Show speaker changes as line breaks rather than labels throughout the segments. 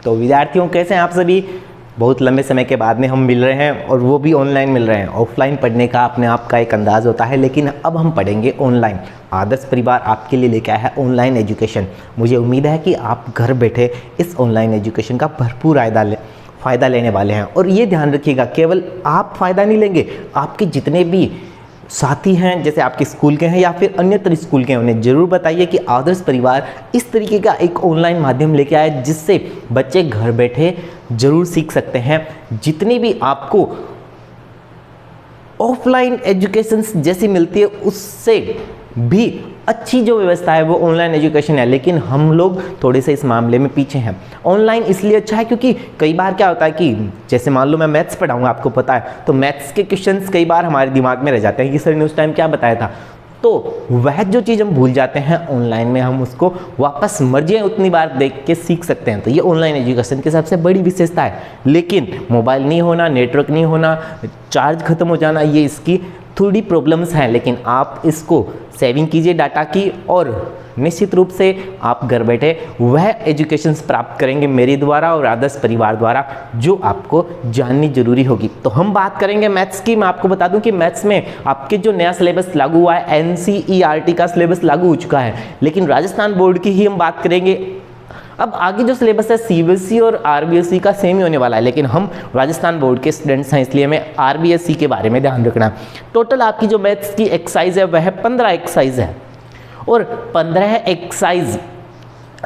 तो विद्यार्थियों कैसे हैं आप सभी? बहुत लंबे समय के बाद में हम मिल रहे हैं और वो भी ऑनलाइन मिल रहे हैं। ऑफलाइन पढ़ने का अपने आप का एक अंदाज़ होता है, लेकिन अब हम पढ़ेंगे ऑनलाइन। आदर्श परिवार आपके लिए लेके आया है ऑनलाइन एजुकेशन। मुझे उम्मीद है कि आप घर बैठे इस ऑनलाइन एजुकेशन का भरपूर फ़ायदा लेने वाले हैं। और ये ध्यान रखिएगा, केवल आप फ़ायदा नहीं लेंगे, आपके जितने भी साथी हैं, जैसे आपके स्कूल के हैं या फिर अन्यत्र स्कूल के हैं, उन्हें ज़रूर बताइए कि आदर्श परिवार इस तरीके का एक ऑनलाइन माध्यम लेके आए जिससे बच्चे घर बैठे ज़रूर सीख सकते हैं। जितनी भी आपको ऑफलाइन एजुकेशन जैसी मिलती है उससे भी अच्छी जो व्यवस्था है वो ऑनलाइन एजुकेशन है, लेकिन हम लोग थोड़े से इस मामले में पीछे हैं। ऑनलाइन इसलिए अच्छा है क्योंकि कई बार क्या होता है कि जैसे मान लो मैं मैथ्स पढ़ाऊंगा, आपको पता है, तो मैथ्स के क्वेश्चंस कई बार हमारे दिमाग में रह जाते हैं कि सर ने उस टाइम क्या बताया था, तो वह जो चीज़ हम भूल जाते हैं ऑनलाइन में हम उसको वापस मर्जी उतनी बार देख के सीख सकते हैं। तो ये ऑनलाइन एजुकेशन की सबसे बड़ी विशेषता है। लेकिन मोबाइल नहीं होना, नेटवर्क नहीं होना, चार्ज खत्म हो जाना, ये इसकी थोड़ी प्रॉब्लम्स हैं, लेकिन आप इसको सेविंग कीजिए डाटा की और निश्चित रूप से आप घर बैठे वह एजुकेशन प्राप्त करेंगे मेरे द्वारा और आदर्श परिवार द्वारा जो आपको जाननी जरूरी होगी। तो हम बात करेंगे मैथ्स की। मैं आपको बता दूं कि मैथ्स में आपके जो नया सिलेबस लागू हुआ है, NCERT का सिलेबस लागू हो चुका है, लेकिन राजस्थान बोर्ड की ही हम बात करेंगे। अब आगे जो सिलेबस है CBSE और RBSE का सेम ही होने वाला है, लेकिन हम राजस्थान बोर्ड के स्टूडेंट्स हैं इसलिए हमें RBSE के बारे में ध्यान रखना है। टोटल आपकी जो मैथ्स की एक्सरसाइज है वह 15 एक्सरसाइज है और 15 एक्सरसाइज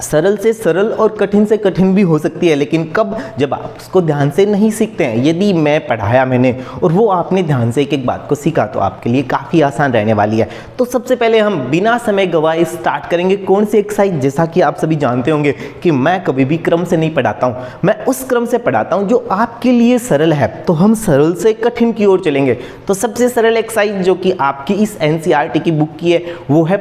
सरल से सरल और कठिन से कठिन भी हो सकती है, लेकिन कब? जब आप उसको ध्यान से नहीं सीखते हैं। यदि मैं पढ़ाया मैंने और वो आपने ध्यान से एक एक बात को सीखा तो आपके लिए काफ़ी आसान रहने वाली है। तो सबसे पहले हम बिना समय गवाए स्टार्ट करेंगे कौन सी एक्सरसाइज। जैसा कि आप सभी जानते होंगे कि मैं कभी भी क्रम से नहीं पढ़ाता हूँ, मैं उस क्रम से पढ़ाता हूँ जो आपके लिए सरल है। तो हम सरल से कठिन की ओर चलेंगे। तो सबसे सरल एक्सरसाइज जो कि आपकी इस NCERT की बुक की है वो है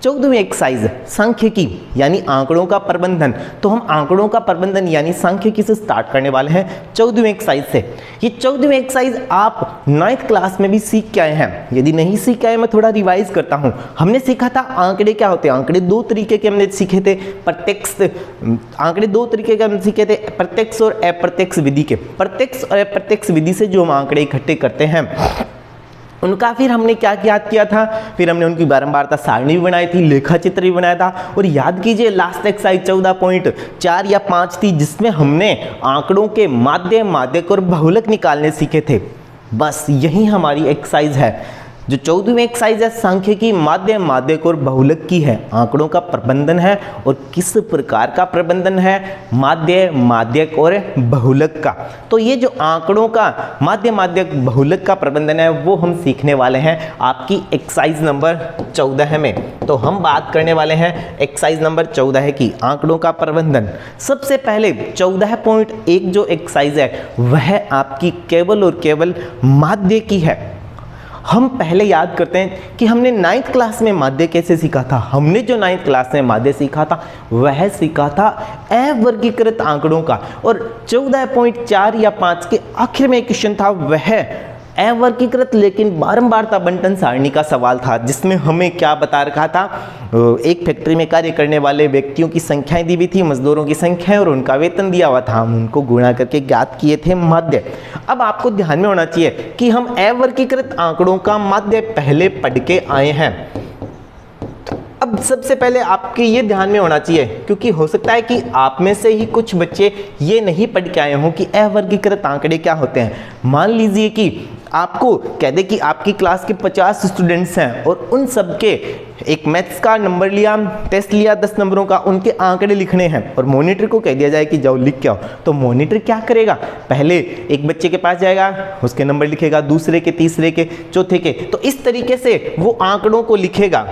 14वीं एक्सरसाइज सांख्यिकी यानी आंकड़ों का प्रबंधन। तो हम आंकड़ों का प्रबंधन यानी सांख्यिकी से स्टार्ट करने वाले हैं 14वीं एक्सरसाइज से। ये 14वीं एक्सरसाइज आप 9th क्लास में भी सीख के आए हैं। यदि नहीं सीख के आए, मैं थोड़ा रिवाइज करता हूं। हमने सीखा था आंकड़े क्या होते हैं। आंकड़े दो तरीके के हमने सीखे थे, प्रत्यक्ष और अप्रत्यक्ष विधि के। प्रत्यक्ष और अप्रत्यक्ष विधि से जो हम आंकड़े इकट्ठे करते हैं उनका फिर हमने क्या याद किया था, फिर हमने उनकी बारंबारता सारणी भी बनाई थी, लेखा चित्र भी बनाया था। और याद कीजिए लास्ट एक्सरसाइज 14.4 या 5 थी जिसमें हमने आंकड़ों के माध्य, माध्यक और बहुलक निकालने सीखे थे। बस यही हमारी एक्सरसाइज है। जो 14वीं एक्सरसाइज है सांख्यिकी माध्य, माध्यक और बहुलक की है। आंकड़ों का प्रबंधन है और किस प्रकार का प्रबंधन है, माध्य, माध्यक और बहुलक का। तो ये जो आंकड़ों का माध्य, माध्यक, बहुलक का प्रबंधन है वो हम सीखने वाले हैं आपकी एक्सरसाइज नंबर 14 में। तो हम बात करने वाले हैं एक्सरसाइज नंबर 14 की, आंकड़ों का प्रबंधन। सबसे पहले 14.1 जो एक्सरसाइज है वह आपकी केवल और केवल माध्य की है। हम पहले याद करते हैं कि हमने 9th क्लास में माध्य कैसे सीखा था। हमने जो 9th क्लास में माध्य सीखा था वह सीखा था अवर्गीकृत आंकड़ों का। और 14.4 या 5 के आखिर में क्वेश्चन था वह अवर्गीकृत लेकिन बारंबारता बंटन सारणी का सवाल था, जिसमें हमें क्या बता रखा था, एक फैक्ट्री में कार्य करने वाले व्यक्तियों की संख्याएं दी हुई थी, मजदूरों की संख्या और उनका वेतन दिया हुआ था। हम उनको गुणा करके ज्ञात किए थे माध्य। अब आपको ध्यान में होना चाहिए कि हम अवर्गीकृत आंकड़ों का माध्य पहले पढ़ के आए हैं। अब सबसे पहले आपके ये ध्यान में होना चाहिए, क्योंकि हो सकता है कि आप में से ही कुछ बच्चे ये नहीं पढ़ के आए हों कि अवर्गीकृत आंकड़े क्या होते हैं। मान लीजिए कि आपको कह दे कि आपकी क्लास के 50 स्टूडेंट्स हैं और उन सब के एक मैथ्स का नंबर लिया, टेस्ट लिया 10 नंबरों का, उनके आंकड़े लिखने हैं और मॉनिटर को कह दिया जाए कि जाओ लिख के आओ। तो मॉनिटर क्या करेगा, पहले एक बच्चे के पास जाएगा, उसके नंबर लिखेगा, दूसरे के, तीसरे के, चौथे के, तो इस तरीके से वो आंकड़ों को लिखेगा।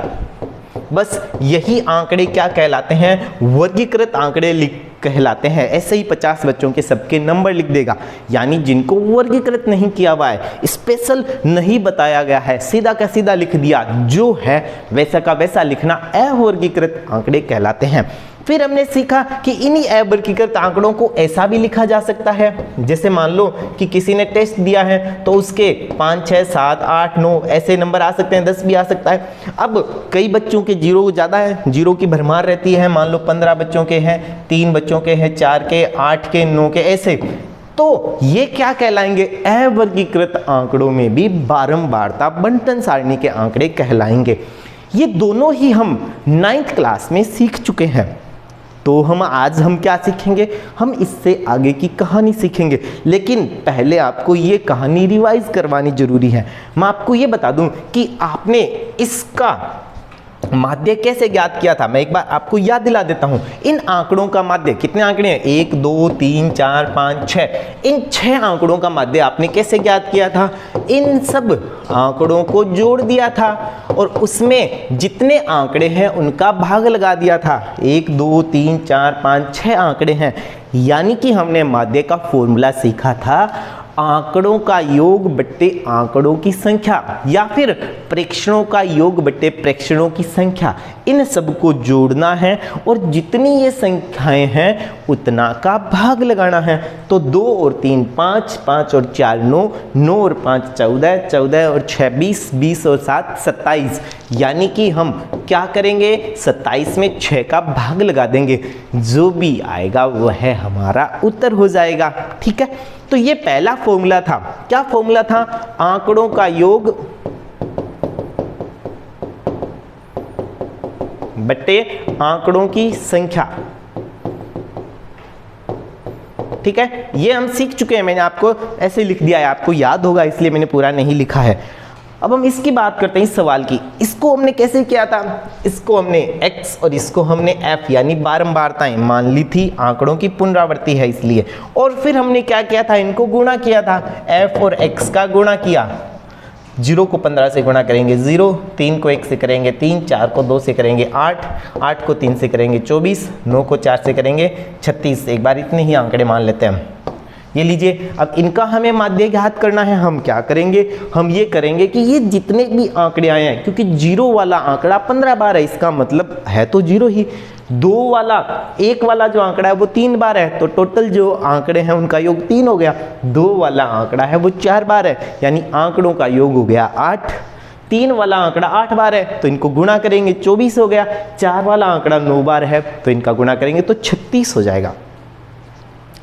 बस यही आंकड़े क्या कहलाते हैं, वर्गीकृत आंकड़े कहलाते हैं। ऐसे ही 50 बच्चों के सबके नंबर लिख देगा, यानी जिनको वर्गीकृत नहीं किया हुआ है, स्पेशल नहीं बताया गया है, सीधा का सीधा लिख दिया, जो है वैसा का वैसा लिखना, अवर्गीकृत आंकड़े कहलाते हैं। फिर हमने सीखा कि इन्हीं अवर्गीकृत आंकड़ों को ऐसा भी लिखा जा सकता है, जैसे मान लो कि किसी ने टेस्ट दिया है तो उसके 5, 6, 7, 8, 9 ऐसे नंबर आ सकते हैं, 10 भी आ सकता है। अब कई बच्चों के जीरो ज़्यादा है, जीरो की भरमार रहती है, मान लो 15 बच्चों के हैं, 3 बच्चों के हैं, 4 के, 8 के, 9 के, ऐसे। तो ये क्या कहलाएंगे? अवर्गीकृत आंकड़ों में भी बारंबारता बंटन सारणी के आंकड़े कहलाएंगे। ये दोनों ही हम 9th क्लास में सीख चुके हैं। तो आज हम क्या सीखेंगे? हम इससे आगे की कहानी सीखेंगे, लेकिन पहले आपको ये कहानी रिवाइज करवानी जरूरी है। मैं आपको ये बता दूं कि आपने इसका माध्य कैसे ज्ञात किया था। मैं एक बार आपको याद दिला देता हूं। इन आंकड़ों का माध्य, कितने आंकड़े हैं? 1, 2, 3, 4, 5, 6। इन 6 आंकड़ों का माध्य आपने कैसे ज्ञात किया था? इन सब आंकड़ों को जोड़ दिया था और उसमें जितने आंकड़े हैं उनका भाग लगा दिया था। 1, 2, 3, 4, 5, 6 आंकड़े हैं, यानी कि हमने माध्य का फॉर्मूला सीखा था आंकड़ों का योग बट्टे आंकड़ों की संख्या, या फिर प्रेक्षणों का योग बट्टे प्रेक्षणों की संख्या। इन सब को जोड़ना है और जितनी ये संख्याएं हैं उतना का भाग लगाना है। तो 2 और 3 5, 5 और 4 9, 9 और 5 14, 14 और 6 20, 20 और 7 27। यानी कि हम क्या करेंगे? 27 में 6 का भाग लगा देंगे, जो भी आएगा वह हमारा उत्तर हो जाएगा। ठीक है, तो ये पहला फॉर्मूला था। क्या फॉर्मूला था? आंकड़ों का योग बट्टे आंकड़ों की संख्या। ठीक है, ये हम सीख चुके हैं। मैंने आपको ऐसे लिख दिया है, आपको याद होगा इसलिए मैंने पूरा नहीं लिखा है। अब हम इसकी बात करते हैं, इस सवाल की। इसको हमने कैसे किया था? इसको हमने x और इसको हमने f यानी बारंबारताएं मान ली थी, आंकड़ों की पुनरावृत्ति है इसलिए। और फिर हमने क्या किया था? इनको गुणा किया था, f और x का गुणा किया। 0 को 15 से गुणा करेंगे 0, 3 को 1 से करेंगे 3, 4 को 2 से करेंगे 8, 8 को 3 से करेंगे 24, 9 को 4 से करेंगे 36। एक बार इतने ही आंकड़े मान लेते हैं हम। ये लीजिए, अब इनका हमें माध्य ज्ञात करना है। हम क्या करेंगे? हम ये करेंगे कि ये जितने भी आंकड़े आए हैं, क्योंकि 0 वाला आंकड़ा 15 बार है, इसका मतलब है तो 0 ही। 2 वाला, 1 वाला जो आंकड़ा है वो 3 बार है, तो टोटल जो आंकड़े हैं उनका योग 3 हो गया। 2 वाला आंकड़ा है वो 4 बार है, यानी आंकड़ों का योग हो गया 8। 3 वाला आंकड़ा 8 बार है, तो इनको गुणा करेंगे 24 हो गया। 4 वाला आंकड़ा 9 बार है, तो इनका गुणा करेंगे तो 36 हो जाएगा।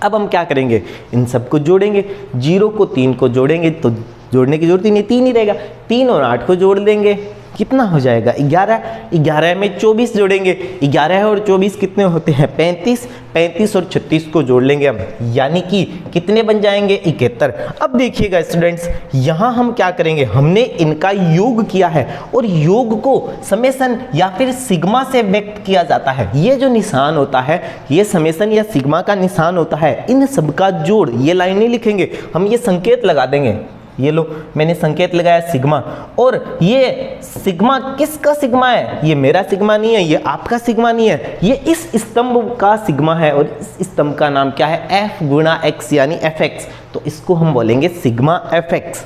अब हम क्या करेंगे? इन सबको जोड़ेंगे। 0 को 3 को जोड़ेंगे तो जोड़ने की जरूरत ही नहीं, 3 ही रहेगा। 3 और 8 को जोड़ देंगे, कितना हो जाएगा? 11। 11 में 24 जोड़ेंगे, 11 और 24 कितने होते हैं? 35। 35 और 36 को जोड़ लेंगे हम, यानी कि कितने बन जाएंगे? 71। अब देखिएगा स्टूडेंट्स, यहाँ हम क्या करेंगे? हमने इनका योग किया है और योग को समेसन या फिर सिग्मा से व्यक्त किया जाता है। ये जो निशान होता है, ये समेसन या सिग्मा का निशान होता है। इन सबका जोड़, ये लाइन नहीं लिखेंगे हम, ये संकेत लगा देंगे। ये लो, मैंने संकेत लगाया सिग्मा। और ये सिग्मा किसका सिग्मा है? ये मेरा सिग्मा नहीं है, ये आपका सिग्मा नहीं है, ये इस स्तंभ का सिग्मा है। और इस स्तंभ का नाम क्या है? f गुणा x यानी fx। तो इसको हम बोलेंगे सिग्मा fx।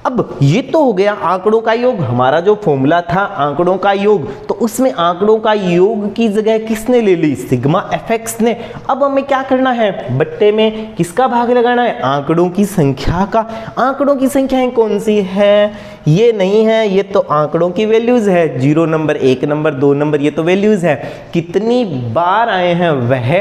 अब ये तो हो गया आंकड़ों का योग। हमारा जो फॉर्मूला था आंकड़ों का योग, तो उसमें आंकड़ों का योग की जगह किसने ले ली? सिग्मा fx ने। अब हमें क्या करना है? बट्टे में किसका भाग लगाना है? आंकड़ों की संख्या का। आंकड़ों की संख्याएं कौन सी है? ये नहीं है, ये तो आंकड़ों की वैल्यूज है। 0 नंबर, 1 नंबर, 2 नंबर, ये तो वैल्यूज है। कितनी बार आए हैं वह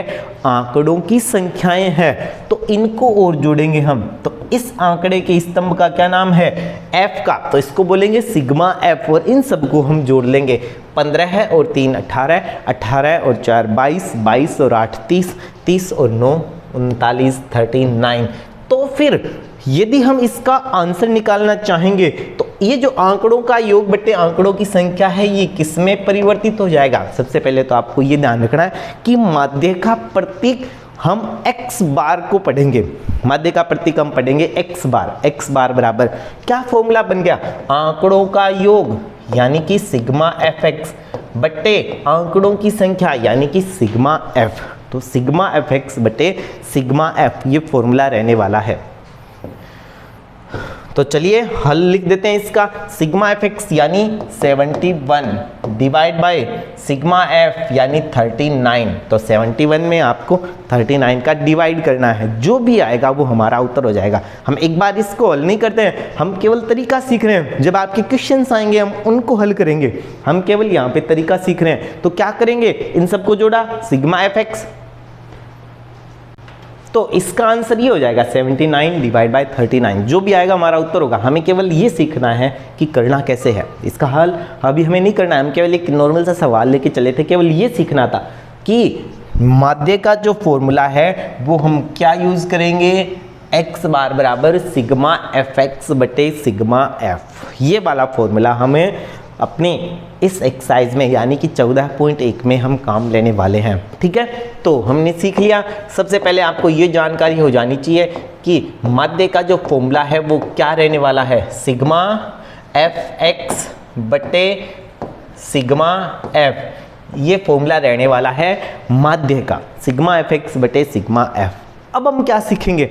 आंकड़ों की संख्याएं हैं, तो इनको और जोड़ेंगे हम। तो इस आंकड़े के स्तंभ का क्या नाम है? f का, तो इसको बोलेंगे सिग्मा f। और इन सबको हम जोड़ लेंगे। 15 और 3 18, 18 और 4 22, 22 और 8 30, 30 और 9 39, 39। तो फिर यदि हम इसका आंसर निकालना चाहेंगे तो ये जो आंकड़ों का योग बट्टे आंकड़ों की संख्या है, ये किस में परिवर्तित हो जाएगा? सबसे पहले तो आपको ये ध्यान रखना है कि माध्य का प्रतीक हम x बार को पढ़ेंगे। माध्य का प्रतीक हम पढ़ेंगे x बार। x बार बराबर क्या फॉर्मूला बन गया? आंकड़ों का योग यानी कि सिग्मा fx बट्टे आंकड़ों की संख्या यानी कि सिग्मा f। तो सिग्मा fx बट्टे सिग्मा f ये फॉर्मूला रहने वाला है। तो चलिए हल लिख देते हैं इसका। सिग्मा एफ एक्स यानी 71 डिवाइड बाय सिग्मा एफ यानी 39। तो 71 में आपको 39 का डिवाइड करना है, जो भी आएगा वो हमारा उत्तर हो जाएगा। हम एक बार इसको हल नहीं करते हैं, हम केवल तरीका सीख रहे हैं। जब आपके क्वेश्चंस आएंगे हम उनको हल करेंगे, हम केवल यहाँ पे तरीका सीख रहे हैं। तो क्या करेंगे, इन सबको जोड़ा सिग्मा एफ एक्स, तो इसका आंसर ये हो जाएगा 79 डिवाइड बाय 39। जो भी आएगा हमारा उत्तर होगा। हमें केवल ये सीखना है कि करना कैसे है। इसका हल अभी हमें नहीं करना है, हम केवल एक नॉर्मल सा सवाल लेके चले थे। केवल ये सीखना था कि माध्य का जो फॉर्मूला है वो हम क्या यूज करेंगे, एक्स बार बराबर सिग्मा एफ एक्स बटे सिग्मा एफ। ये वाला फॉर्मूला हमें अपने इस एक्सरसाइज में यानी कि 14.1 में हम काम लेने वाले हैं। ठीक है, तो हमने सीख लिया। सबसे पहले आपको ये जानकारी हो जानी चाहिए कि माध्य का जो फॉर्मूला है वो क्या रहने वाला है, सिग्मा एफ एक्स बटे सिग्मा एफ। ये फॉर्मूला रहने वाला है माध्य का, सिग्मा एफ एक्स बटे सिग्मा एफ। अब हम क्या सीखेंगे,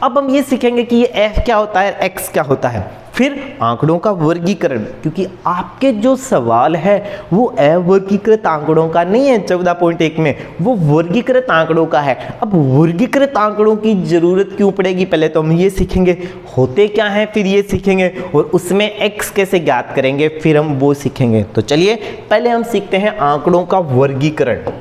अब हम ये सीखेंगे कि ये एफ क्या होता है, एक्स क्या होता है, फिर आंकड़ों का वर्गीकरण, क्योंकि आपके जो सवाल है वो अवर्गीकृत आंकड़ों का नहीं है 14.1 में, वो वर्गीकृत आंकड़ों का है। अब वर्गीकृत आंकड़ों की जरूरत क्यों पड़ेगी, पहले तो हम ये सीखेंगे होते क्या हैं, फिर ये सीखेंगे और उसमें एक्स कैसे ज्ञात करेंगे, फिर हम वो सीखेंगे। तो चलिए पहले हम सीखते हैं आंकड़ों का वर्गीकरण।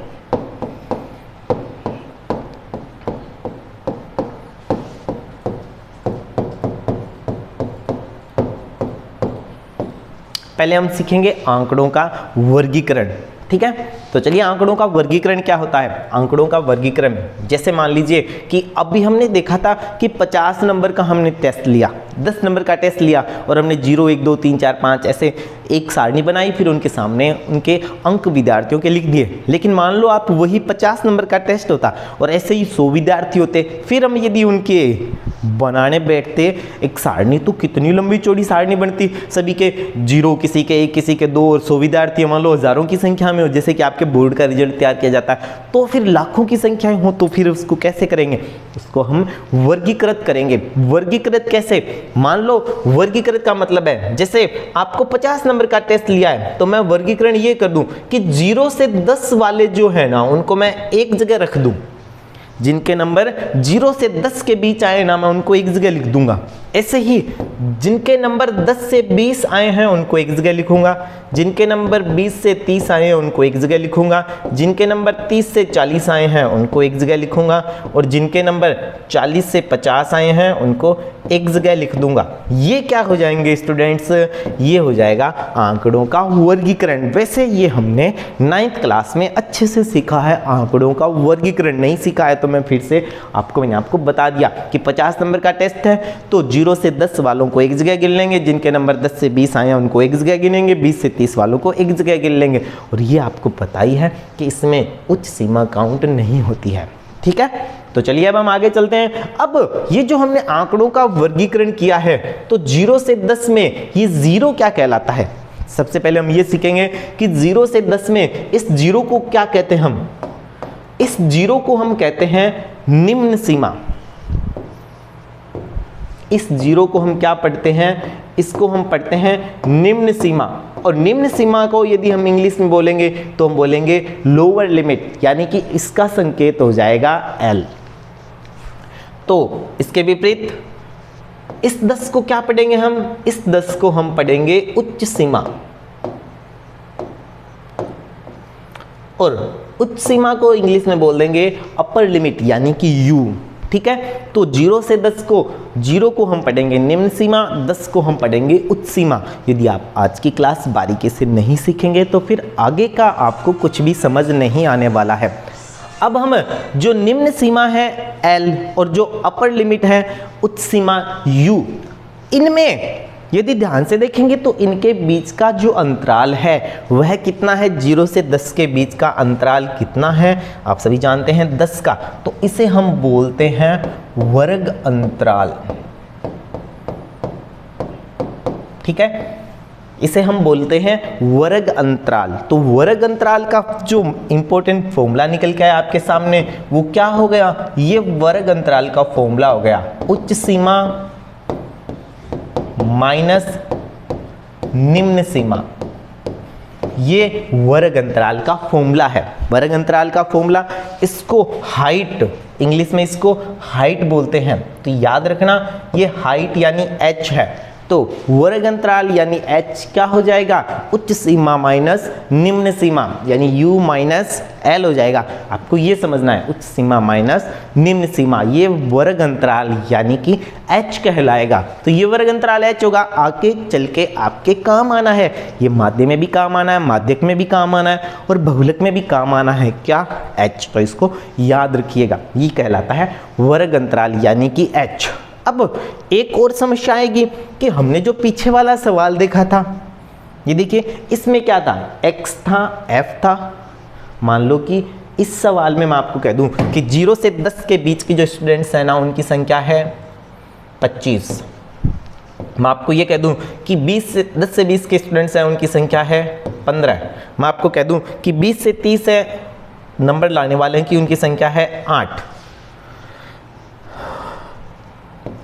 पहले हम सीखेंगे आंकड़ों का वर्गीकरण। ठीक है, तो चलिए आंकड़ों का वर्गीकरण क्या होता है। आंकड़ों का वर्गीकरण जैसे मान लीजिए कि अभी हमने देखा था कि 50 नंबर का हमने टेस्ट लिया, 10 नंबर का टेस्ट लिया और हमने 0 1 2 3 4 5 ऐसे एक सारणी बनाई, फिर उनके सामने उनके अंक विद्यार्थियों के लिख दिए। लेकिन मान लो आप वही 50 नंबर का टेस्ट होता और ऐसे ही 100 विद्यार्थी होते, फिर हम यदि उनके बनाने बैठते एक सारणी, तो कितनी लंबी चौड़ी सारणी बनती, सभी के 0, किसी के 1, किसी के 2 और 100 विद्यार्थी मान लो हजारों की संख्या में हो, जैसे कि आपके बोर्ड का रिजल्ट तैयार किया जाता है, तो फिर लाखों की संख्याएं हो, तो फिर उसको कैसे करेंगे, उसको हम वर्गीकृत करेंगे। वर्गीकृत कैसे, मान लो वर्गीकृत का मतलब है जैसे आपको 50 नंबर का टेस्ट लिया है, तो मैं वर्गीकरण ये कर दूं कि 0 से 10 वाले जो है ना उनको मैं एक जगह रख दूं, जिनके नंबर 0 से 10 के बीच आए ना मैं उनको एक जगह लिख दूंगा। ऐसे ही जिनके नंबर 10 से 20 आए हैं उनको एक जगह लिखूंगा, जिनके नंबर 20 से 30 आए हैं उनको एक जगह लिखूंगा, जिनके नंबर 30 से 40 आए हैं उनको एक जगह लिखूंगा और जिनके नंबर 40 से 50 आए हैं उनको एक जगह लिख दूंगा। ये क्या हो जाएंगे स्टूडेंट्स, ये हो जाएगा आंकड़ों का वर्गीकरण। वैसे ये हमने 9th क्लास में अच्छे से सीखा है, आंकड़ों का वर्गीकरण नहीं सीखा है तो मैं फिर से मैंने आपको बता दिया कि 50 नंबर का टेस्ट है तो 0 से 10 वालों को एक जगह गिन लेंगे, जिनके नंबर 10 से 20 आए हैं उनको एक जगह गिनेंगे, 20 से 30 वालों को एक जगह गिन लेंगे। और ये आपको पता ही है कि इसमें उच्च सीमा काउंट नहीं होती है। ठीक है, तो चलिए अब हम आगे चलते हैं। अब ये जो हमने आंकड़ों का वर्गीकरण किया है तो 0 से 10 में ये 0 क्या कहलाता है। सबसे पहले हम ये सीखेंगे कि 0 से 10 में इस 0 को क्या कहते हैं, हम इस 0 को हम कहते हैं निम्न सीमा। इस 0 को हम क्या पढ़ते हैं, इसको हम पढ़ते हैं निम्न सीमा। और निम्न सीमा को यदि हम इंग्लिश में बोलेंगे तो हम बोलेंगे लोअर लिमिट, यानी कि इसका संकेत हो जाएगा L। तो इसके विपरीत इस 10 को क्या पढ़ेंगे हम, इस 10 को हम पढ़ेंगे उच्च सीमा। और उच्च सीमा को इंग्लिश में बोल देंगे अपर लिमिट, यानी कि U। ठीक है, तो 0 से 10 को 0 को हम पढ़ेंगे निम्न सीमा, 10 को हम पढ़ेंगे उच्च सीमा। यदि आप आज की क्लास बारीकी से नहीं सीखेंगे तो फिर आगे का आपको कुछ भी समझ नहीं आने वाला है। अब हम जो निम्न सीमा है L और जो अपर लिमिट है उच्च सीमा U, इनमें यदि ध्यान से देखेंगे तो इनके बीच का जो अंतराल है वह कितना है, 0 से 10 के बीच का अंतराल कितना है, आप सभी जानते हैं 10 का, तो इसे हम बोलते हैं वर्ग अंतराल। ठीक है, इसे हम बोलते हैं वर्ग अंतराल। तो वर्ग अंतराल का जो इंपॉर्टेंट फॉर्मूला निकल के आया आपके सामने वो क्या हो गया, ये वर्ग अंतराल का फॉर्मूला हो गया उच्च सीमा माइनस निम्न सीमा, ये वर्ग अंतराल का फॉर्मूला है। वर्ग अंतराल का फॉर्मूला, इसको हाइट, इंग्लिश में इसको हाइट बोलते हैं। तो याद रखना ये हाइट यानी h है। तो वर्ग अंतराल यानी h क्या हो जाएगा, उच्च सीमा माइनस निम्न सीमा, यानी u माइनस l हो जाएगा। आपको ये समझना है, उच्च सीमा माइनस निम्न सीमा, ये वर्ग अंतराल यानी कि h कहलाएगा। तो ये वर्ग अंतराल h होगा, आगे चल के आपके काम आना है। ये माध्य में भी काम आना है, माध्यक में भी काम आना है और बहुलक में भी काम आना है। क्या, h। तो इसको याद रखिएगा, ये कहलाता है वर्ग अंतराल यानी कि h। अब एक और समस्या आएगी कि हमने जो पीछे वाला सवाल देखा था, ये देखिए इसमें क्या था, x था, f था। मान लो कि इस सवाल में मैं आपको कह दूं कि 0 से 10 के बीच की जो स्टूडेंट्स हैं ना, उनकी संख्या है 25। मैं आपको ये कह दूं कि 10 से 20 के स्टूडेंट्स हैं, उनकी संख्या है 15। मैं आपको कह दूं कि 20 से 30 है नंबर लाने वाले हैं कि उनकी संख्या है 8।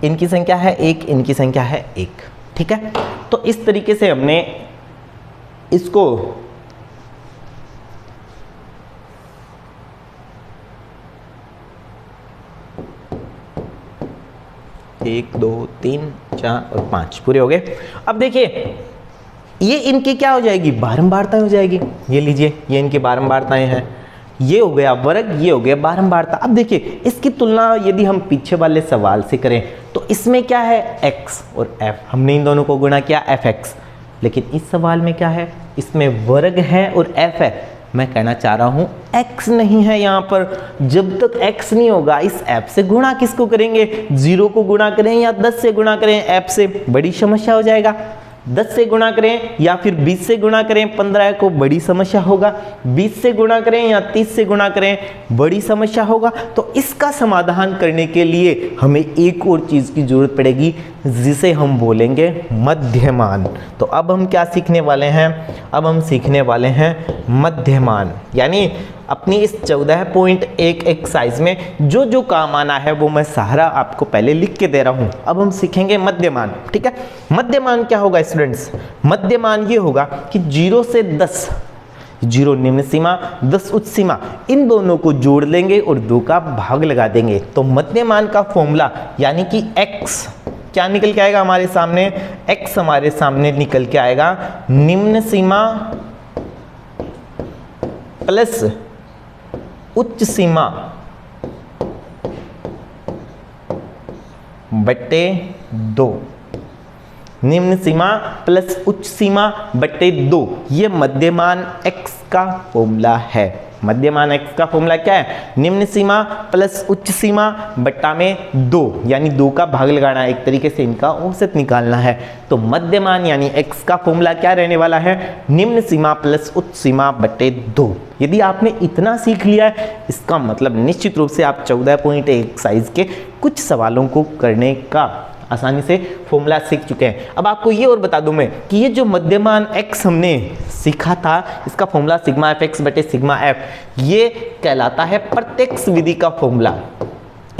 इनकी संख्या है 1, इनकी संख्या है 1। ठीक है, तो इस तरीके से हमने इसको एक, 2, 3, 4 और 5 पूरे हो गए। अब देखिए ये इनकी क्या हो जाएगी, बारंबारता हो जाएगी। ये लीजिए, ये इनकी बारंबारताएं हैं। ये हो गया वर्ग, ये हो गया बारंबारता। अब देखिए इसकी तुलना यदि हम पीछे वाले सवाल से करें तो इसमें क्या है, x और f, हमने इन दोनों को गुणा किया fx। लेकिन इस सवाल में क्या है, इसमें वर्ग है और f है। मैं कहना चाह रहा हूं x नहीं है यहाँ पर। जब तक x नहीं होगा इस f से गुणा किसको करेंगे, 0 को गुणा करें या 10 से गुणा करें, f से बड़ी समस्या हो जाएगा। 10 से गुणा करें या फिर 20 से गुणा करें, 15 को बड़ी समस्या होगा। 20 से गुणा करें या 30 से गुणा करें, बड़ी समस्या होगा। तो इसका समाधान करने के लिए हमें एक और चीज़ की जरूरत पड़ेगी, जिसे हम बोलेंगे मध्यमान। तो अब हम क्या सीखने वाले हैं, अब हम सीखने वाले हैं मध्यमान। यानी अपनी इस 14.1 एक्सरसाइज में जो जो काम आना है वो मैं सारा आपको पहले लिख के दे रहा हूं। अब हम सीखेंगे मध्यमान। ठीक है, मध्यमान क्या होगा स्टूडेंट्स, मध्यमान ये होगा कि 0 से 10, 0 निम्न सीमा, 10 उच्च सीमा, इन दोनों को जोड़ लेंगे और 2 का भाग लगा देंगे। तो मध्यमान का फॉर्मूला यानी कि x क्या निकल के आएगा हमारे सामने, x हमारे सामने निकल के आएगा निम्न सीमा प्लस उच्च सीमा बट्टे 2। निम्न सीमा प्लस उच्च सीमा बट्टे 2, ये मध्यमान x का फॉर्मूला है। मध्यमान x का फॉर्मूला क्या है, निम्न सीमा प्लस उच्च सीमा बट्टा में 2, यानी 2 का भाग लगाना है, एक तरीके से इनका औसत निकालना है। तो मध्यमान यानी x का फॉर्मूला क्या रहने वाला है, निम्न सीमा प्लस उच्च सीमा बट्टे 2। यदि आपने इतना सीख लिया है, इसका मतलब निश्चित रूप से आप 14.1 एक्सरसाइज के कुछ सवालों को करने का आसानी से फॉर्मूला सीख चुके हैं। अब आपको ये और बता दूं मैं कि ये जो मध्यमान x हमने सीखा था, इसका फॉर्मूला सिग्मा fx बटे सिग्मा f, ये कहलाता है प्रत्यक्ष विधि का फॉर्मूला।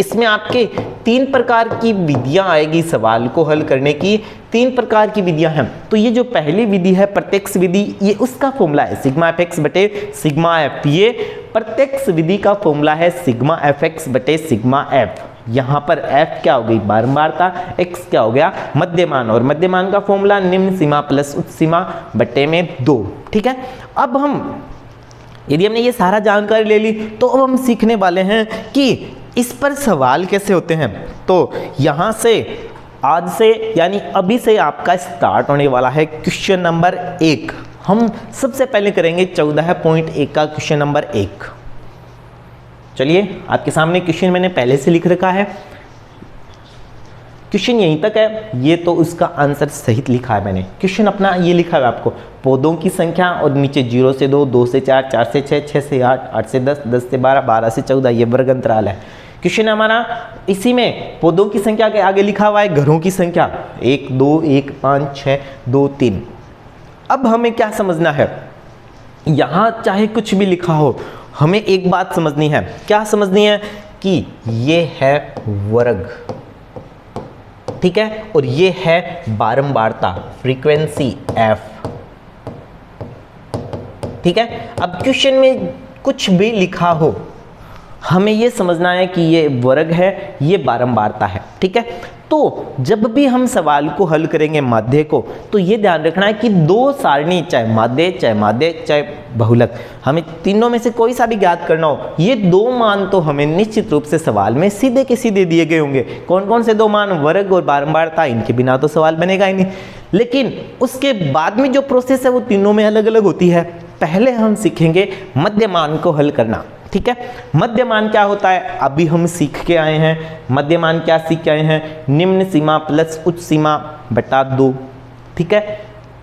इसमें आपके 3 प्रकार की विधियां आएगी, सवाल को हल करने की 3 प्रकार की विधियां हैं। तो ये जो पहली विधि है प्रत्यक्ष विधि, ये उसका फॉर्मूला है सिग्मा fx बटे सिग्मा f। ये प्रत्यक्ष विधि का फॉर्मूला है सिग्मा fx बटे सिग्मा f। यहाँ पर f क्या हो गई, बारंबारता, x क्या हो गया, मध्यमान, और मध्यमान का फॉर्मूला निम्न सीमा प्लस उच्च सीमा बट्टे में 2। ठीक है, अब हम यदि हमने ये सारा जानकारी ले ली तो अब हम सीखने वाले हैं कि इस पर सवाल कैसे होते हैं। तो यहाँ से आज से यानी अभी से आपका स्टार्ट होने वाला है क्वेश्चन नंबर 1। हम सबसे पहले करेंगे 14.1 का क्वेश्चन नंबर 1। चलिए, आपके सामने क्वेश्चन मैंने पहले से लिख रखा है, क्वेश्चन यहीं तक है, ये तो उसका आंसर सहित लिखा है मैंने। क्वेश्चन अपना ये लिखा है आपको, पौधों की संख्या और नीचे 0 से 2, 2 से 4, 4 से 6, 6 से 8, 8 से 10, 10 से 12, 12 से 14, ये वर्ग अंतराल है। क्वेश्चन हमारा इसी में पौधों की संख्या के आगे लिखा हुआ है घरों की संख्या, 1, 2, 1, 5, 6, 2, 3। अब हमें क्या समझना है, यहाँ चाहे कुछ भी लिखा हो, हमें एक बात समझनी है। क्या समझनी है कि ये है वर्ग, ठीक है, और ये है बारंबारता, फ्रीक्वेंसी f। ठीक है, अब क्वेश्चन में कुछ भी लिखा हो, हमें ये समझना है कि ये वर्ग है, ये बारंबारता है। ठीक है, तो जब भी हम सवाल को हल करेंगे माध्य को, तो ये ध्यान रखना है कि दो सारणी, चाहे माध्य चाहे बहुलक, हमें तीनों में से कोई सा भी ज्ञात करना हो, ये दो मान तो हमें निश्चित रूप से सवाल में सीधे के सीधे दिए गए होंगे। कौन कौन से दो मान? वर्ग और बारंबारता। इनके बिना तो सवाल बनेगा ही नहीं। लेकिन उसके बाद में जो प्रोसेस है वो तीनों में अलग अलग होती है। पहले हम सीखेंगे मध्यमान को हल करना। ठीक है, मध्यमान क्या होता है अभी हम सीख के आए हैं। मध्यमान क्या सीख के आए हैं? निम्न सीमा प्लस उच्च सीमा बटा 2। ठीक है,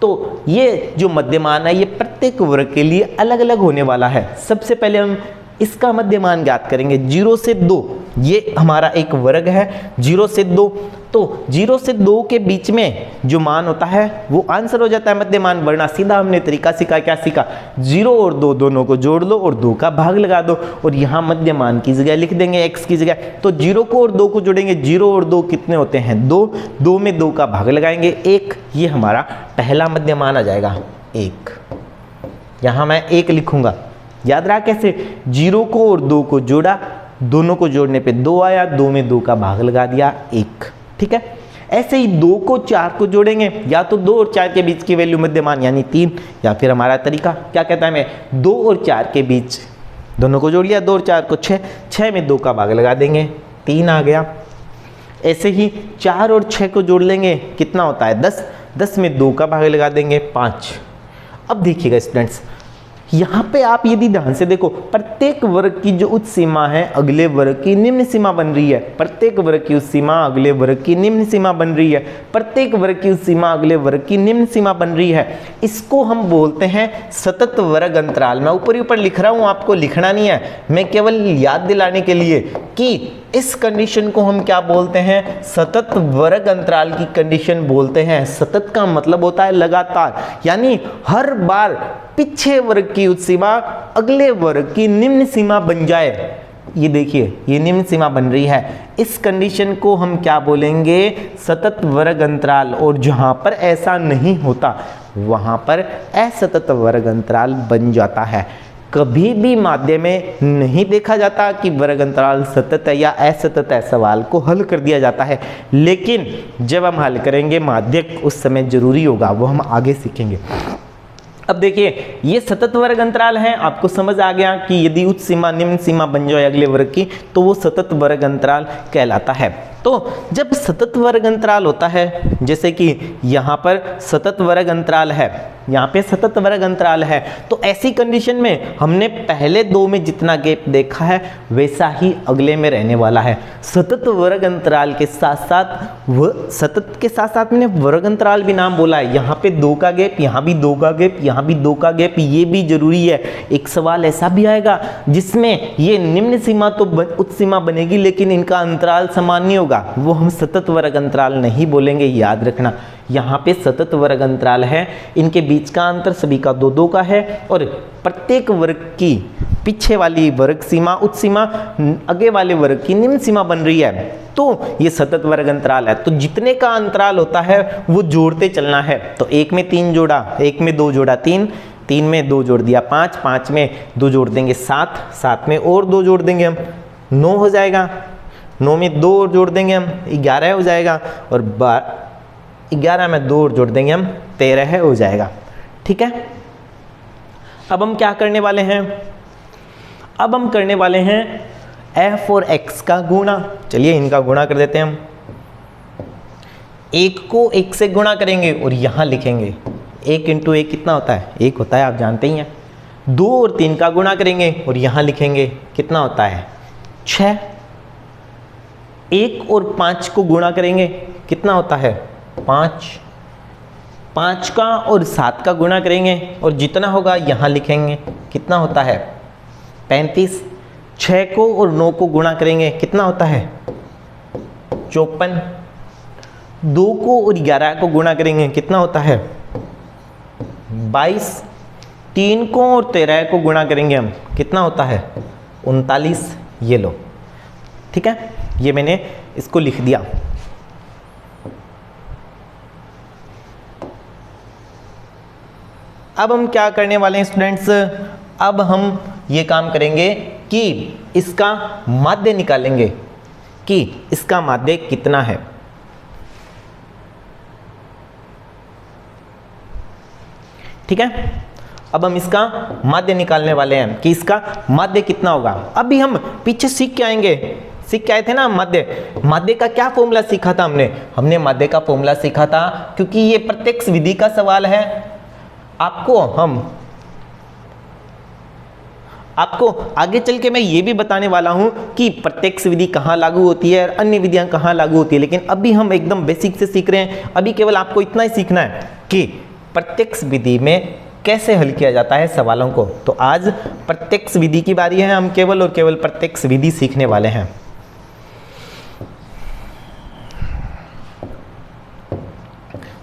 तो ये जो मध्यमान है ये प्रत्येक वर्ग के लिए अलग अलग होने वाला है। सबसे पहले हम इसका मध्यमान ज्ञात करेंगे 0 से 2। ये हमारा एक वर्ग है 0 से 2, तो 0 से 2 के बीच में जो मान होता है वो आंसर हो जाता है मध्यमान। वरना सीधा हमने तरीका सीखा, क्या सीखा? 0 और 2 दोनों को जोड़ लो और 2 का भाग लगा दो, और यहाँ मध्यमान की जगह लिख देंगे x की जगह। तो 0 को और 2 को जोड़ेंगे, 0 और 2 कितने होते हैं? 2। 2 में 2 का भाग लगाएंगे 1। ये हमारा पहला मध्यमान आ जाएगा 1। यहाँ मैं 1 लिखूंगा। याद रहा कैसे? 0 को और 2 को जोड़ा, दोनों को जोड़ने पे 2 आया, 2 में 2 का भाग लगा दिया 1। ठीक है, ऐसे ही 2 को 4 को जोड़ेंगे, या तो 2 और 4 के बीच की वैल्यू मध्यमान यानी 3, या फिर हमारा तरीका क्या कहता है? मैं 2 और 4 के बीच दोनों को जोड़ लिया, 2 और 4 को 6, 6 में 2 का भाग लगा देंगे 3 आ गया। ऐसे ही 4 और 6 को जोड़ लेंगे, कितना होता है? 10। 10 में 2 का भाग लगा देंगे 5। अब देखिएगा स्टूडेंट्स, यहाँ पे आप यदि ध्यान से देखो, प्रत्येक वर्ग की जो उच्च सीमा है अगले वर्ग की निम्न सीमा बन रही है। प्रत्येक वर्ग की उच्च सीमा अगले वर्ग की निम्न सीमा बन रही है। प्रत्येक वर्ग की उच्च सीमा अगले वर्ग की निम्न सीमा बन रही है। इसको हम बोलते हैं सतत वर्ग अंतराल। मैं ऊपर ऊपर लिख रहा हूँ, आपको लिखना नहीं है, मैं केवल याद दिलाने के लिए कि इस कंडीशन को हम क्या बोलते हैं? सतत वर्ग अंतराल की कंडीशन बोलते हैं। सतत का मतलब होता है लगातार, यानी हर बार पीछे वर्ग की उच्च सीमा अगले वर्ग की निम्न सीमा बन जाए। ये देखिए, ये निम्न सीमा बन रही है, इस कंडीशन को हम क्या बोलेंगे? सतत वर्ग अंतराल। और जहां पर ऐसा नहीं होता वहां पर असतत वर्ग अंतराल बन जाता है। कभी भी माध्य में नहीं देखा जाता कि वर्ग अंतराल सतत है या असतत है, सवाल को हल कर दिया जाता है। लेकिन जब हम हल करेंगे माध्यक, उस समय जरूरी होगा, वो हम आगे सीखेंगे। अब देखिए, ये सतत वर्ग अंतराल है। आपको समझ आ गया कि यदि उच्च सीमा निम्न सीमा बन जाए अगले वर्ग की, तो वो सतत वर्ग अंतराल कहलाता है। तो जब सतत वर्ग अंतराल होता है, जैसे कि यहाँ पर सतत वर्ग अंतराल है, यहाँ पे सतत वर्ग अंतराल है, तो ऐसी कंडीशन में हमने पहले 2 में जितना गैप देखा है वैसा ही अगले में रहने वाला है। सतत वर्ग अंतराल के साथ साथ सतत के साथ साथ मैंने वर्ग अंतराल भी नाम बोला है। यहाँ पे 2 का गैप, यहाँ भी 2 का गैप, यहाँ भी 2 का गैप, ये भी जरूरी है। एक सवाल ऐसा भी आएगा जिसमें ये निम्न सीमा तो उच्च सीमा बनेगी, लेकिन इनका अंतराल समान नहीं होगा, वो हम सतत वर्ग अंतराल नहीं बोलेंगे। याद रखना, यहाँ पे सतत वर्ग अंतराल है, इनके बीच का अंतर सभी का 2-2 का है, और प्रत्येक वर्ग की पीछे वाली वर्ग सीमा उच्च सीमा आगे वाले वर्ग की निम्न सीमा बन रही है, तो ये सतत वर्ग अंतराल है। तो जितने का अंतराल होता है वो जोड़ते चलना है। तो 1 में 3 जोड़ा, 1 में 2 जोड़ा 3, 3 में 2 जोड़ दिया 5, 5 में 2 जोड़ देंगे 7, 7 में और 2 जोड़ देंगे हम 9 हो जाएगा, 9 में 2 और जोड़ देंगे हम 11 हो जाएगा, और 11 में 2 और जोड़ देंगे हम 13 हो जाएगा। ठीक है, अब हम क्या करने वाले हैं? अब हम करने वाले हैं f और x का गुणा। चलिए इनका गुणा कर देते हैं हम। 1 को 1 से गुणा करेंगे और यहाँ लिखेंगे 1 × 1 कितना होता है? 1 होता है, आप जानते ही हैं। 2 और 3 का गुणा करेंगे और यहाँ लिखेंगे कितना होता है? 6। 1 और 5 को गुणा करेंगे कितना होता है? 5। 5 का और 7 का गुणा करेंगे और जितना होगा यहाँ लिखेंगे कितना होता है? 35। 6 को और 9 को गुणा करेंगे कितना होता है? 54। 2 को और 11 को गुणा करेंगे कितना होता है? 22। 3 को और 13 को गुणा करेंगे हम कितना होता है? 39। ये लो, ठीक है, ये मैंने इसको लिख दिया। अब हम क्या करने वाले हैं स्टूडेंट्स, अब हम ये काम करेंगे कि इसका माध्य निकालेंगे कि इसका माध्य कितना है। ठीक है, अब हम इसका माध्य निकालने वाले हैं कि इसका माध्य कितना होगा। अभी हम पीछे सीख के आएंगे, सीख के आए थे ना माध्य का क्या फॉर्मूला सीखा था हमने माध्य का फॉर्मूला सीखा था, क्योंकि ये प्रत्यक्ष विधि का सवाल है। आपको आगे चल के मैं ये भी बताने वाला हूं कि प्रत्यक्ष विधि कहाँ लागू होती है और अन्य विधियां कहाँ लागू होती है, लेकिन अभी हम एकदम बेसिक से सीख रहे हैं। अभी केवल आपको इतना ही सीखना है कि प्रत्यक्ष विधि में कैसे हल किया जाता है सवालों को। तो आज प्रत्यक्ष विधि की बारी है, हम केवल और केवल प्रत्यक्ष विधि सीखने वाले हैं।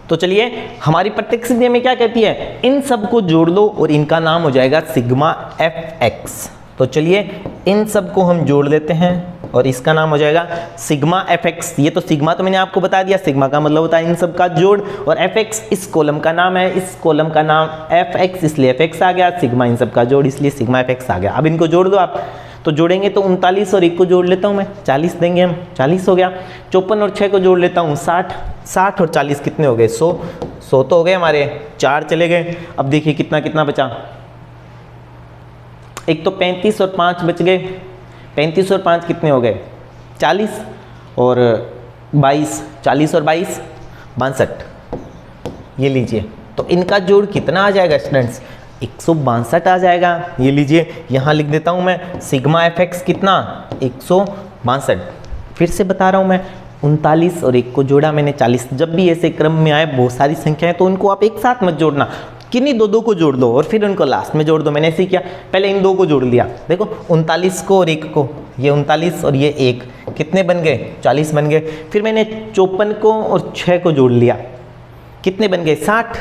तो चलिए, हमारी प्रत्यक्ष विधि में क्या कहती है, इन सब को जोड़ लो और इनका नाम हो जाएगा सिग्मा एफ एक्स। तो चलिए इन सब को हम जोड़ लेते हैं और इसका नाम हो जाएगा सिग्मा एफ एक्स। ये तो सिग्मा तो मैंने आपको बता दिया, सिग्मा का मतलब होता है इन सब का जोड़, और एफ एक्स इस कॉलम का नाम है, इस कॉलम का नाम एफ एक्स, इसलिए एफ एक्स आ गया। सिग्मा इन सब का जोड़, इसलिए सिग्मा एफ एक्स आ गया। अब इनको जोड़ दो आप, तो जोड़ेंगे तो 39 और 1 को जोड़ लेता हूँ मैं, 40 देंगे हम, 40 हो गया। 54 और 6 को जोड़ लेता हूँ, 60, 60 और 40 कितने हो गए, 100, 100 तो हो गए हमारे, 4 चले गए। अब देखिए कितना कितना बचा, एक तो 35 और 5 बच गए, 35 और 5 कितने हो गए, 40 और 22, 40 और 22 62। ये लीजिए, तो इनका जोड़ कितना आ जाएगा स्टूडेंट्स, 162 आ जाएगा। ये लीजिए यहाँ लिख देता हूँ मैं, सिग्मा एफ एक्स कितना, 162। फिर से बता रहा हूँ मैं, 39 और 1 को जोड़ा मैंने 40। जब भी ऐसे क्रम में आए बहुत सारी संख्याएं, तो उनको आप एक साथ मत जोड़ना, किन्हीं दो को जोड़ दो और फिर उनको लास्ट में जोड़ दो। मैंने ऐसे ही किया, पहले इन 2 को जोड़ लिया, देखो 39 को और 1 को, ये 39 और ये 1 कितने बन गए, 40 बन गए। फिर मैंने 54 को और 6 को जोड़ लिया, कितने बन गए, 60।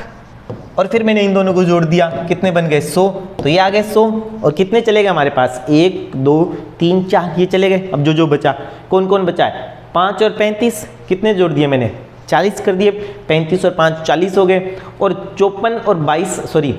और फिर मैंने इन दोनों को जोड़ दिया, कितने बन गए, 100। तो ये आ गए 100, और कितने चले गए हमारे पास, 1 2 3 4, ये चले गए। अब जो बचा, कौन कौन बचा है, 5 और 35, कितने जोड़ दिए मैंने, 40 कर दिए। 35 और 5 40 हो गए, और 54 और 22 सॉरी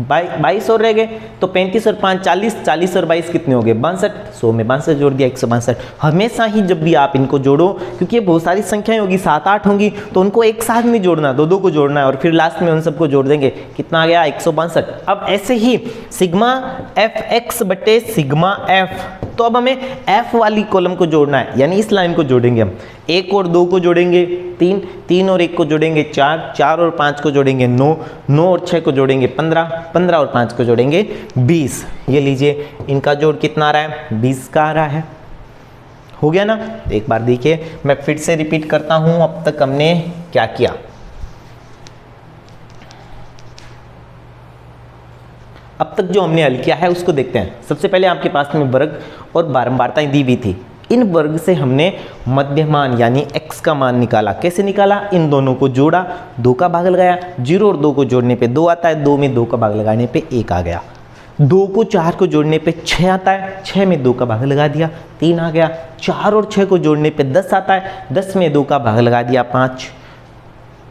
22 और रह गए। तो 35 और 5 40, 40 और 22 कितने हो गए, 62। 100 में 62 जोड़ दिया, 162। हमेशा ही जब भी आप इनको जोड़ो, क्योंकि ये बहुत सारी संख्याएं होगी, 7-8 होंगी, तो उनको एक साथ नहीं जोड़ना, 2 को जोड़ना है, और फिर लास्ट में उन सबको जोड़ देंगे, कितना आ गया, 162। अब ऐसे ही सिग्मा एफ एक्स बटे सिग्मा एफ, तो अब हमें एफ वाली कॉलम को जोड़ना है, यानी इस लाइन को जोड़ेंगे हम। 1 और 2 को जोड़ेंगे 3, 3 और 1 को जोड़ेंगे 4, 4 और 5 को जोड़ेंगे 9, 9 और 6 को जोड़ेंगे 15, 15 और 5 को जोड़ेंगे 20। ये लीजिए, इनका जोड़ कितना आ रहा है, 20 का आ रहा है। हो गया ना। एक बार देखिए, मैं फिर से रिपीट करता हूं, अब तक हमने क्या किया। अब तक जो हमने हल किया है उसको देखते हैं। सबसे पहले आपके पास में वर्ग और बारंबारताएं दी हुई थी, इन वर्ग से हमने मध्यमान यानी x का मान निकाला। कैसे निकाला, इन दोनों को जोड़ा, 2 का भाग लगाया, 0 और 2 को जोड़ने पे 2 आता है, 2 में 2 का भाग लगाने पे 1 आ गया। 2 को 4 को जोड़ने पे 6 आता है, 6 में 2 का भाग लगा दिया, 3 आ गया। 4 और 6 को जोड़ने पे 10 आता है, 10 में 2 का भाग लगा दिया, 5।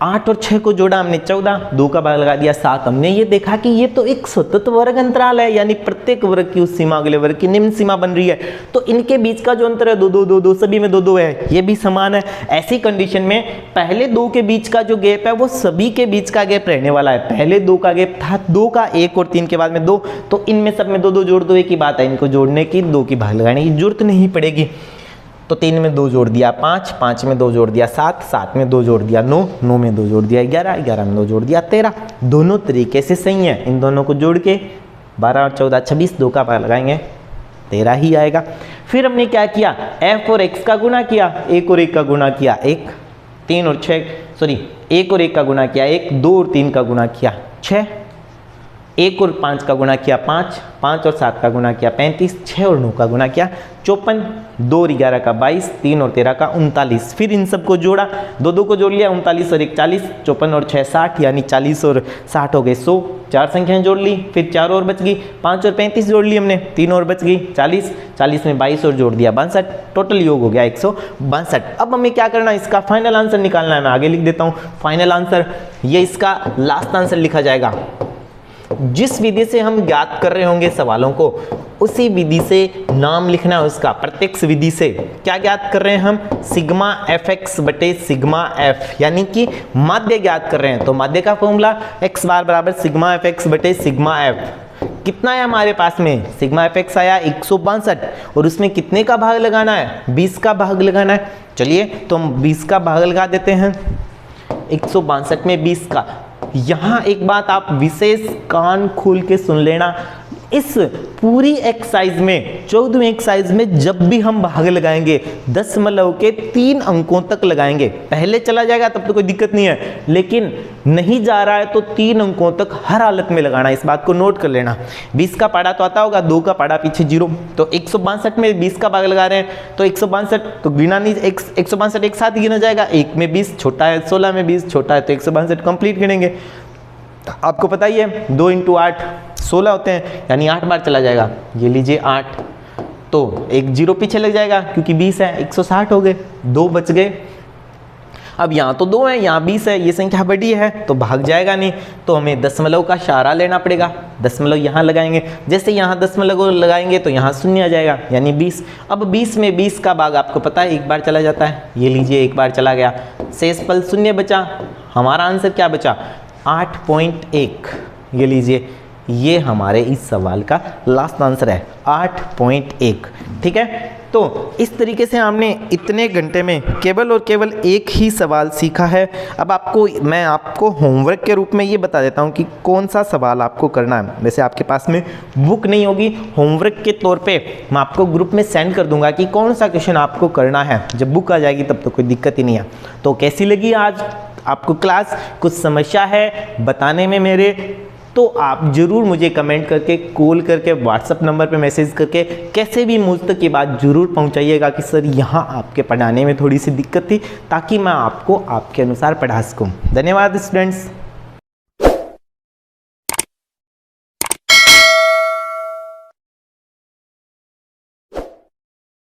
8 और 6 को जोड़ा हमने 14, 2 का भाग लगा दिया, 7। हमने ये देखा कि ये तो एक सतत वर्ग अंतराल है, यानी प्रत्येक वर्ग की उस सीमा अगले वर्ग की निम्न सीमा बन रही है, तो इनके बीच का जो अंतर है 2 2 2 2, सभी में 2 2 है, ये भी समान है। ऐसी कंडीशन में पहले 2 के बीच का जो गैप है वो सभी के बीच का गैप रहने वाला है। पहले 2 का गैप था 2 का, 1 और 3 के बाद में 2, तो इनमें सब में 2 2 जोड़ दो, एक ही बात है, इनको जोड़ने की 2 की भाग लगाने की जरूरत नहीं पड़ेगी। तो 3 में 2 जोड़ दिया 5, 5 में 2 जोड़ दिया 7, 7 में 2 जोड़ दिया 9, 9 में 2 जोड़ दिया 11, 11 में 2 जोड़ दिया 13। दोनों तरीके से सही है। इन दोनों को जोड़ के 12 और 14 26, 2 का भाग लगाएंगे 13 ही आएगा। फिर हमने क्या किया, f और x का गुणा किया, 1 और 1 का गुणा किया 1, 3 और 6 सॉरी 1 और 1 का गुणा किया 1, 2 और 3 का गुणा किया 6, 1 और 5 का गुणा किया 5, 5 और 7 का गुणा किया 35, 6 और 9 का गुणा किया 54, 2 और 11 का 22, 3 और 13 का 39। फिर इन सबको जोड़ा, 2 2 को जोड़ लिया, 39 और 1 40, 54 और 6 60, यानी 40 और 60 हो गए 100। 4 संख्याएं जोड़ ली, फिर 4 और बच गई, 5 और 35 जोड़ ली हमने, 3 और बच गई 40, 40 में 22 और जोड़ दिया 62, टोटल योग हो गया 162। अब हमें क्या करना है, इसका फाइनल आंसर निकालना है। मैं आगे लिख देता हूँ फाइनल आंसर, ये इसका लास्ट आंसर लिखा जाएगा। जिस विधि से हम ज्ञात कर रहे होंगे सवालों को, उसी विधि से नाम लिखना है उसका। प्रत्यक्ष विधि से क्या ज्ञात कर रहे हैं हम? सिग्मा एफ एक्स बटे सिग्मा एफ, यानी कि माध्य ज्ञात कर रहे हैं। तो माध्य का फॉर्मूला एक्स बार बराबर सिग्मा एफ एक्स बटे सिग्मा एफ। कितना है हमारे पास में? सिग्मा एफ एक्स आया 162 और उसमें कितने का भाग लगाना है? 20 का भाग लगाना है। चलिए तो हम 20 का भाग लगा देते हैं 162 में 20 का। यहाँ एक बात आप विशेष कान खोल के सुन लेना, इस पूरी एक्सरसाइज में 14वीं एक्सरसाइज में जब भी हम भाग लगाएंगे दशमलव के 3 अंकों तक लगाएंगे। पहले चला जाएगा तब तो कोई दिक्कत नहीं है, लेकिन नहीं जा रहा है तो 3 अंकों तक हर हालत में लगाना। इस बात को नोट कर लेना। 20 का पाड़ा तो आता होगा, 2 का पाड़ा पीछे 0, तो 162 में 20 का भाग लगा रहे हैं तो 162 तो गिना नहीं, 162 एक साथ गिना जाएगा। 1 में 20 छोटा है, 16 में 20 छोटा है, तो 162 कंप्लीट गिनेंगे। आपको पता ही है 2 × 8 16 होते हैं, यानी 8 बार चला जाएगा। ये लीजिए 8, तो एक 0 पीछे लग जाएगा क्योंकि 20 है, 160 हो गए, 2 बच गए। अब यहाँ तो 2 है, यहाँ 20 है, ये संख्या बड़ी है तो भाग जाएगा नहीं, तो हमें दशमलव का सहारा लेना पड़ेगा। दशमलव यहाँ लगाएंगे, जैसे यहाँ दशमलव लगाएंगे तो यहाँ शून्य आ जाएगा, यानी 20। अब 20 में 20 का भाग आपको पता है एक बार चला जाता है, ये लीजिए एक बार चला गया, शेष पल शून्य बचा। हमारा आंसर क्या बचा? 8.1। ये लीजिए, ये हमारे इस सवाल का लास्ट आंसर है 8.1। ठीक है, तो इस तरीके से हमने इतने घंटे में केवल और केवल एक ही सवाल सीखा है। अब मैं आपको होमवर्क के रूप में ये बता देता हूँ कि कौन सा सवाल आपको करना है। वैसे आपके पास में बुक नहीं होगी, होमवर्क के तौर पे मैं आपको ग्रुप में सेंड कर दूंगा कि कौन सा क्वेश्चन आपको करना है। जब बुक आ जाएगी तब तो कोई दिक्कत ही नहीं है। तो कैसी लगी आज आपको क्लास? कुछ समस्या है बताने में मेरे, तो आप ज़रूर मुझे कमेंट करके, कॉल करके, व्हाट्सअप नंबर पे मैसेज करके कैसे भी मुझ तक ये बात ज़रूर पहुंचाइएगा कि सर यहाँ आपके पढ़ाने में थोड़ी सी दिक्कत थी, ताकि मैं आपको आपके अनुसार पढ़ा सकूँ। धन्यवाद स्टूडेंट्स।